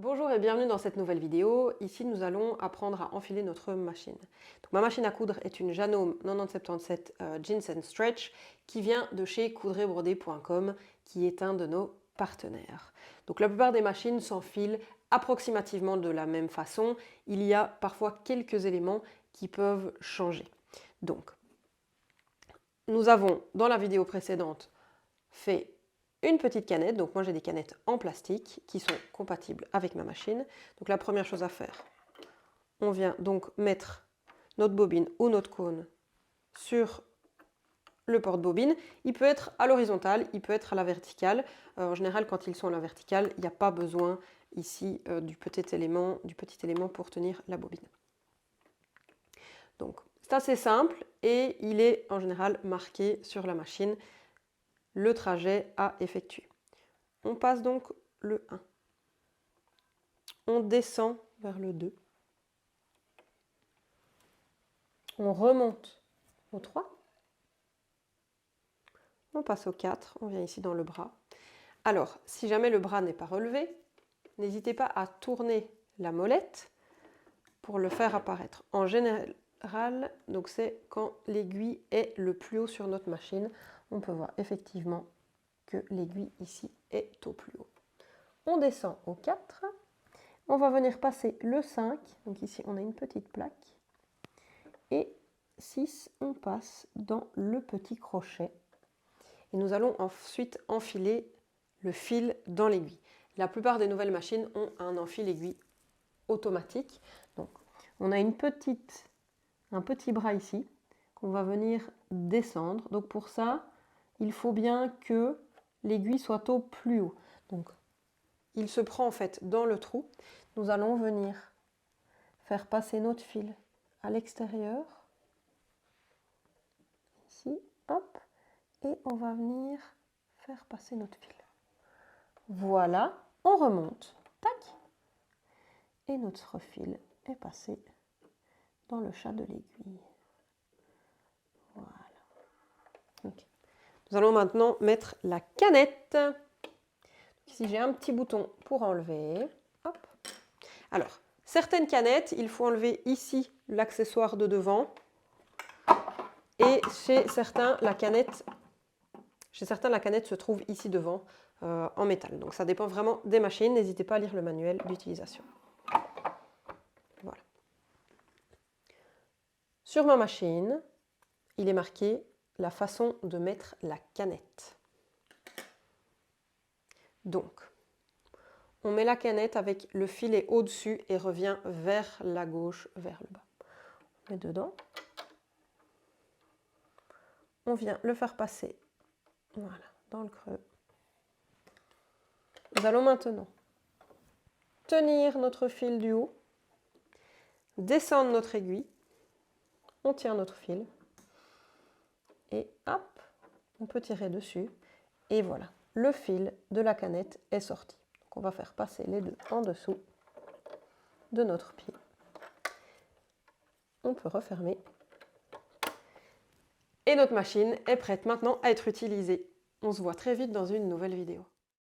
Bonjour et bienvenue dans cette nouvelle vidéo. Ici, nous allons apprendre à enfiler notre machine. Donc, ma machine à coudre est une Janome 9077 Jeans and Stretch qui vient de chez coudreetbrodé.com qui est un de nos partenaires. Donc, la plupart des machines s'enfilent approximativement de la même façon. Il y a parfois quelques éléments qui peuvent changer. Donc, nous avons dans la vidéo précédente fait une petite canette. Donc moi j'ai des canettes en plastique qui sont compatibles avec ma machine. Donc la première chose à faire, on vient donc mettre notre bobine ou notre cône sur le porte-bobine. Il peut être à l'horizontale, il peut être à la verticale. En général, quand ils sont à la verticale, il n'y a pas besoin ici du petit élément pour tenir la bobine. Donc c'est assez simple et il est en général marqué sur la machine le trajet à effectuer. On passe donc le 1. On descend vers le 2. On remonte au 3. On passe au 4. On vient ici dans le bras. Alors, si jamais le bras n'est pas relevé, n'hésitez pas à tourner la molette pour le faire apparaître. En général, donc c'est quand l'aiguille est le plus haut sur notre machine. On peut voir effectivement que l'aiguille ici est au plus haut. On descend au 4. On va venir passer le 5. Donc ici, on a une petite plaque. Et 6, on passe dans le petit crochet. Et nous allons ensuite enfiler le fil dans l'aiguille. La plupart des nouvelles machines ont un enfil aiguille automatique. Donc, on a un petit bras ici qu'on va venir descendre. Donc pour ça, il faut bien que l'aiguille soit au plus haut. Donc, il se prend en fait dans le trou. Nous allons venir faire passer notre fil à l'extérieur. Ici, hop. Et on va venir faire passer notre fil. Voilà, on remonte. Tac. Et notre fil est passé dans le chat de l'aiguille. Voilà. Okay. Nous allons maintenant mettre la canette. Ici, j'ai un petit bouton pour enlever. Hop. Alors, certaines canettes, il faut enlever ici l'accessoire de devant. Et chez certains, la canette se trouve ici devant en métal. Donc ça dépend vraiment des machines. N'hésitez pas à lire le manuel d'utilisation. Voilà. Sur ma machine, il est marqué la façon de mettre la canette. Donc, on met la canette avec le filet au-dessus et revient vers la gauche, vers le bas. On met dedans. On vient le faire passer, voilà, dans le creux. Nous allons maintenant tenir notre fil du haut, descendre notre aiguille, on tire notre fil et hop, on peut tirer dessus et voilà, le fil de la canette est sorti. Donc on va faire passer les deux en dessous de notre pied. On peut refermer et notre machine est prête maintenant à être utilisée. On se voit très vite dans une nouvelle vidéo.